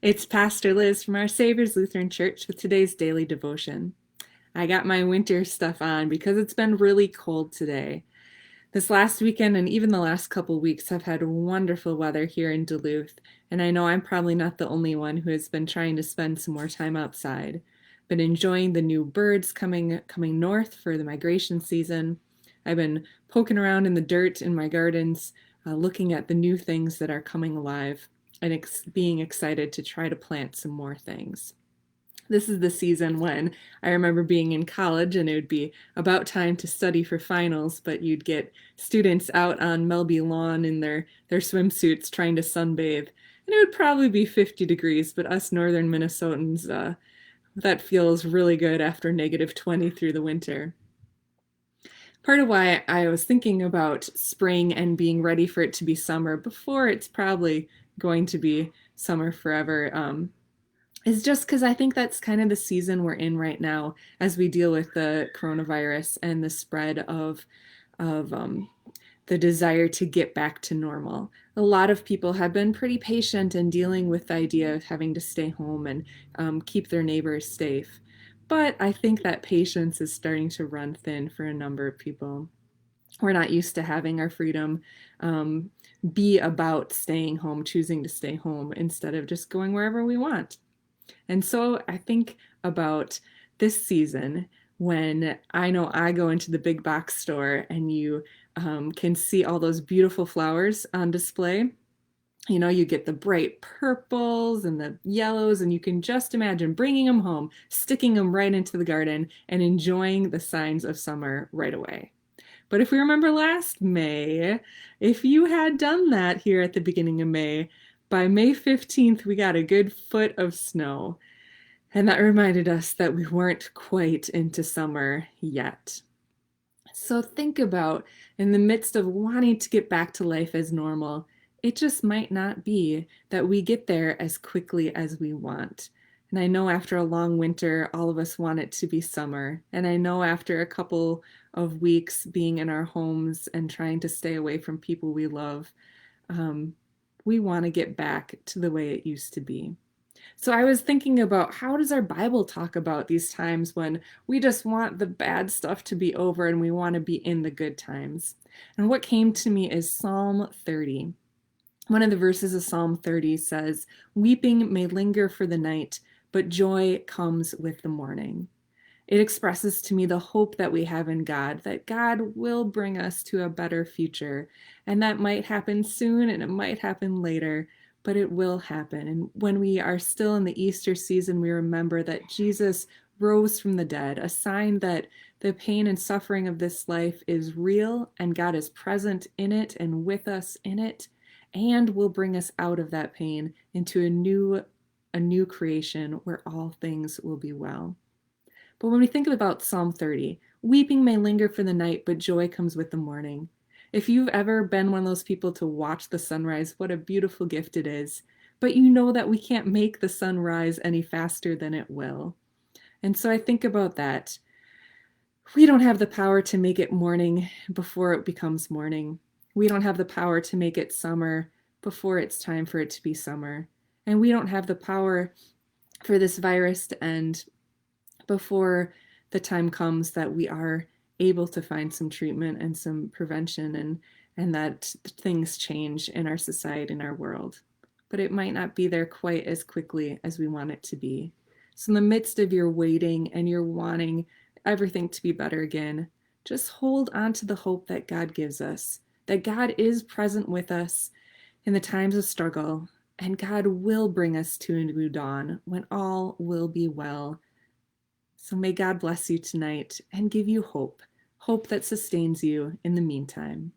It's Pastor Liz from Our Savior's Lutheran Church with today's daily devotion. I got my winter stuff on because it's been really cold today. This last weekend and even the last couple weeks have had wonderful weather here in Duluth, and I know I'm probably not the only one who has been trying to spend some more time outside. Been enjoying the new birds coming north for the migration season. I've been poking around in the dirt in my gardens, looking at the new things that are coming alive and being excited to try to plant some more things. This is the season when I remember being in college and it would be about time to study for finals, but you'd get students out on Melby Lawn in their swimsuits trying to sunbathe. And it would probably be 50 degrees, but us northern Minnesotans, that feels really good after negative 20 through the winter. Part of why I was thinking about spring and being ready for it to be summer before it's probably going to be summer forever is just because I think that's kind of the season we're in right now as we deal with the coronavirus and the spread of the desire to get back to normal. A lot of people have been pretty patient in dealing with the idea of having to stay home and keep their neighbors safe. But I think that patience is starting to run thin for a number of people. We're not used to having our freedom um, be about staying home, choosing to stay home instead of just going wherever we want. And so I think about this season when I know I go into the big box store and you can see all those beautiful flowers on display. You know, you get the bright purples and the yellows, and you can just imagine bringing them home, sticking them right into the garden, and enjoying the signs of summer right away. But if we remember last May, if you had done that here at the beginning of May, by May 15th, we got a good foot of snow. And that reminded us that we weren't quite into summer yet. So think about in the midst of wanting to get back to life as normal, it just might not be that we get there as quickly as we want. And I know after a long winter, all of us want it to be summer. And I know after a couple of weeks being in our homes and trying to stay away from people we love, um, we want to get back to the way it used to be. So I was thinking about how does our Bible talk about these times when we just want the bad stuff to be over and we want to be in the good times. And what came to me is Psalm 30. One of the verses of Psalm 30 says, "Weeping may linger for the night, but joy comes with the morning." It expresses to me the hope that we have in God, that God will bring us to a better future. And that might happen soon and it might happen later, but it will happen. And when we are still in the Easter season, we remember that Jesus rose from the dead, a sign that the pain and suffering of this life is real and God is present in it and with us in it and will bring us out of that pain into a new creation where all things will be well. But when we think about Psalm 30, weeping may linger for the night, but joy comes with the morning. If you've ever been one of those people to watch the sunrise, what a beautiful gift it is. But you know that we can't make the sun rise any faster than it will. And so I think about that. We don't have the power to make it morning before it becomes morning. We don't have the power to make it summer before it's time for it to be summer. And we don't have the power for this virus to end before the time comes that we are able to find some treatment and some prevention and that things change in our society and our world. But it might not be there quite as quickly as we want it to be. So in the midst of your waiting and your wanting everything to be better again, just hold on to the hope that God gives us, that God is present with us in the times of struggle, and God will bring us to a new dawn when all will be well. So may God bless you tonight and give you hope, hope that sustains you in the meantime.